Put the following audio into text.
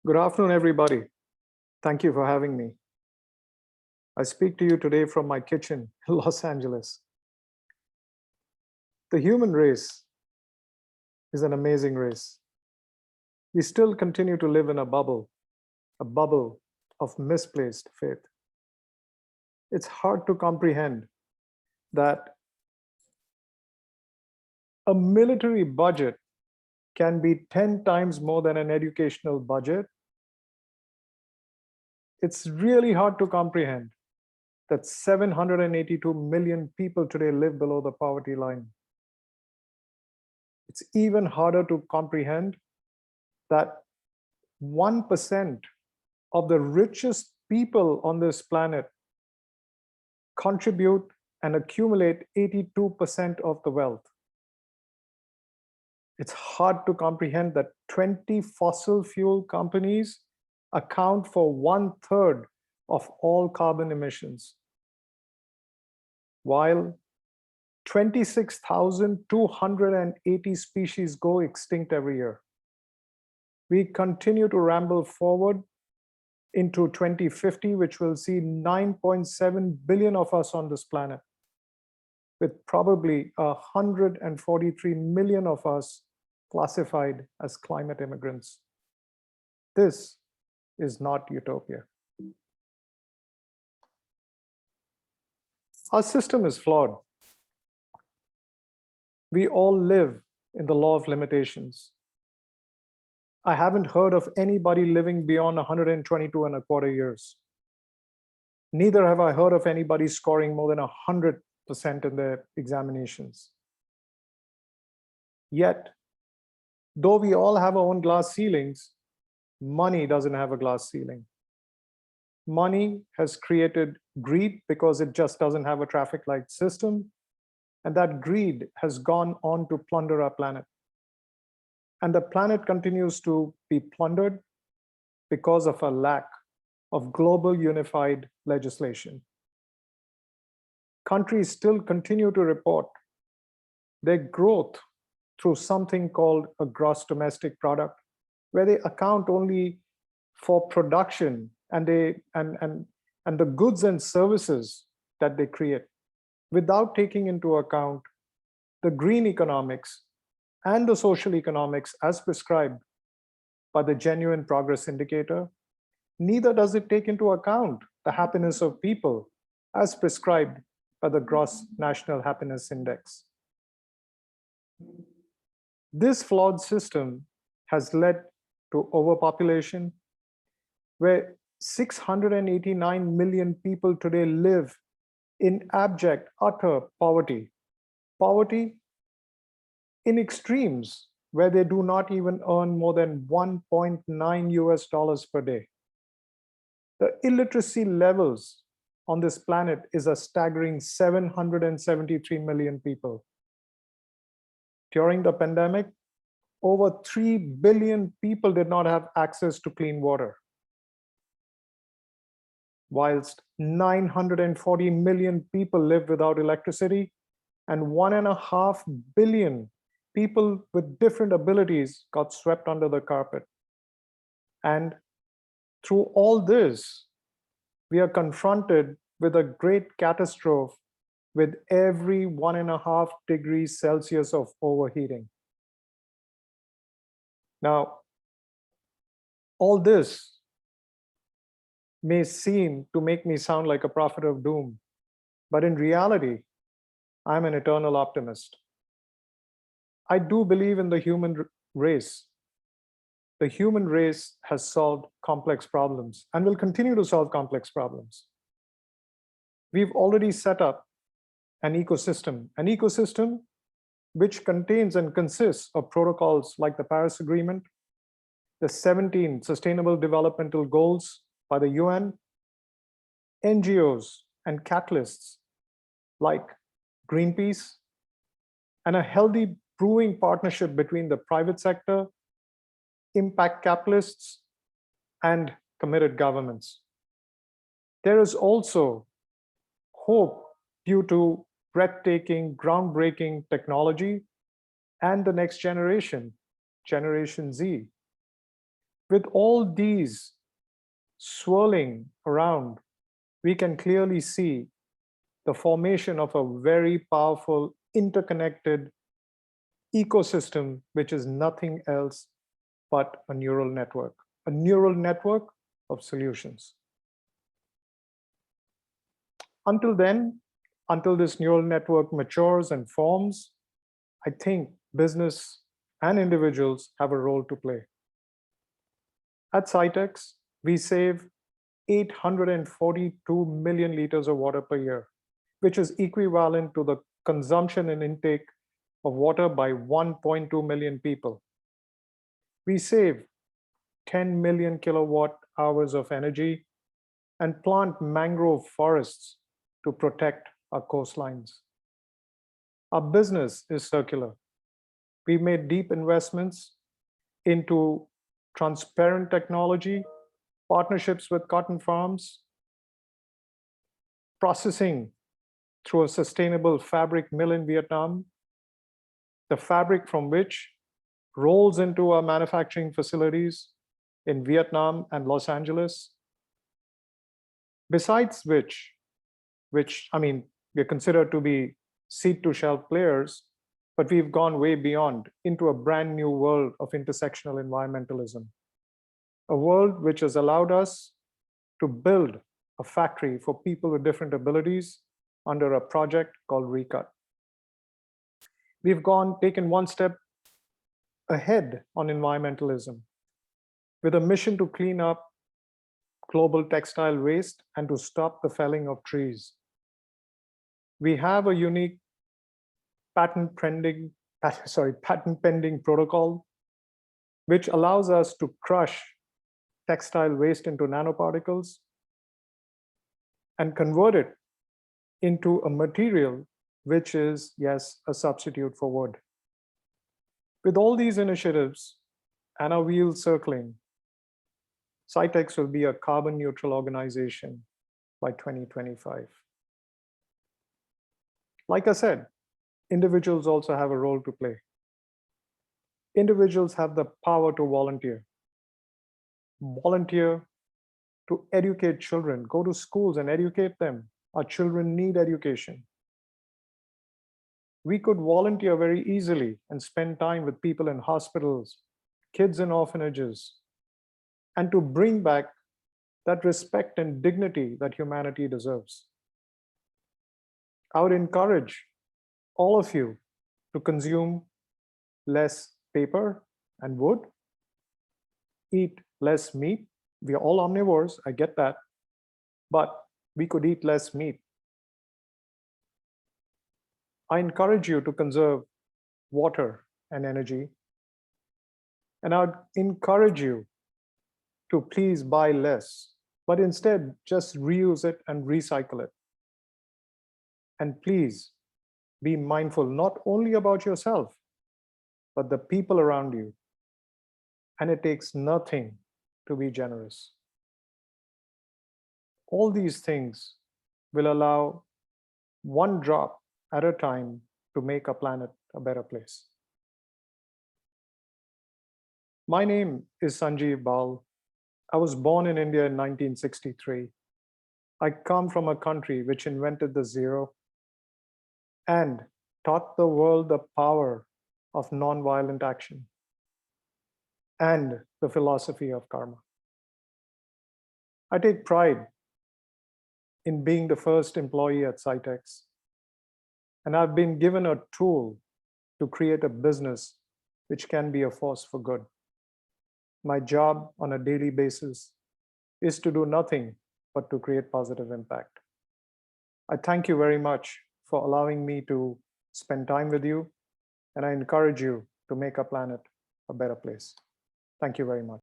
Good afternoon, everybody. Thank you for having me. I speak to you today from my kitchen in Los Angeles. The human race is an amazing race. We still continue to live in a bubble of misplaced faith. It's hard to comprehend that a military budget can be 10 times more than an educational budget. It's really hard to comprehend that 782 million people today live below the poverty line. It's even harder to comprehend that 1% of the richest people on this planet contribute and accumulate 82% of the wealth. It's hard to comprehend that 20 fossil fuel companies account for 1/3 of all carbon emissions, while 26,280 species go extinct every year. We continue to ramble forward into 2050, which will see 9.7 billion of us on this planet, with probably 143 million of us classified as climate immigrants. This is not utopia. Our system is flawed. We all live in the law of limitations. I haven't heard of anybody living beyond 122 and a quarter years. Neither have I heard of anybody scoring more than 100% in their examinations. Yet, though we all have our own glass ceilings, money doesn't have a glass ceiling. Money has created greed because it just doesn't have a traffic light system. And that greed has gone on to plunder our planet. And the planet continues to be plundered because of a lack of global unified legislation. Countries still continue to report their growth through something called a gross domestic product, where they account only for production and the goods and services that they create, without taking into account the green economics and the social economics as prescribed by the Genuine Progress Indicator. Neither does it take into account the happiness of people as prescribed by the Gross National Happiness Index. This flawed system has led to overpopulation, where 689 million people today live in abject, utter poverty. Poverty in extremes, where they do not even earn more than $1.9 US per day. The illiteracy levels on this planet is a staggering 773 million people. During the pandemic, over 3 billion people did not have access to clean water, whilst 940 million people live without electricity, and 1.5 billion people with different abilities got swept under the carpet. And through all this, we are confronted with a great catastrophe with every 1.5 degrees Celsius of overheating. Now, all this may seem to make me sound like a prophet of doom, but in reality, I'm an eternal optimist. I do believe in the human race. The human race has solved complex problems and will continue to solve complex problems. We've already set up an ecosystem which contains and consists of protocols like the Paris Agreement, the 17 Sustainable Developmental Goals by the UN, NGOs and catalysts like Greenpeace, and a healthy brewing partnership between the private sector, impact capitalists, and committed governments. There is also hope due to breathtaking, groundbreaking technology and the next generation, Generation Z. With all these swirling around, we can clearly see the formation of a very powerful, interconnected ecosystem, which is nothing else but a neural network of solutions. Until then, until this neural network matures and forms, I think business and individuals have a role to play. At SAITEX, we save 842 million liters of water per year, which is equivalent to the consumption and intake of water by 1.2 million people. We save 10 million kilowatt hours of energy and plant mangrove forests to protect our coastlines. Our business is circular. We made deep investments into transparent technology, partnerships with cotton farms, processing through a sustainable fabric mill in Vietnam, the fabric from which rolls into our manufacturing facilities in Vietnam and Los Angeles. Besides which I mean, we're considered to be seed to shelf players, but we've gone way beyond into a brand new world of intersectional environmentalism. A world which has allowed us to build a factory for people with different abilities under a project called Recut. We've taken one step ahead on environmentalism with a mission to clean up global textile waste and to stop the felling of trees. We have a unique patent pending protocol, which allows us to crush textile waste into nanoparticles and convert it into a material which is, yes, a substitute for wood. With all these initiatives and our wheels circling, SAITEX will be a carbon neutral organization by 2025. Like I said, individuals also have a role to play. Individuals have the power to volunteer. Volunteer to educate children, go to schools and educate them. Our children need education. We could volunteer very easily and spend time with people in hospitals, kids in orphanages, and to bring back that respect and dignity that humanity deserves. I would encourage all of you to consume less paper and wood, eat less meat. We are all omnivores, I get that, but we could eat less meat. I encourage you to conserve water and energy. And I would encourage you to please buy less, but instead just reuse it and recycle it. And please be mindful not only about yourself, but the people around you. And it takes nothing to be generous. All these things will allow one drop at a time to make our planet a better place. My name is Sanjeev Bahl. I was born in India in 1963. I come from a country which invented the zero and taught the world the power of nonviolent action and the philosophy of karma. I take pride in being the first employee at SAITEX, and I've been given a tool to create a business which can be a force for good. My job on a daily basis is to do nothing but to create positive impact. I thank you very much for allowing me to spend time with you, and I encourage you to make our planet a better place. Thank you very much.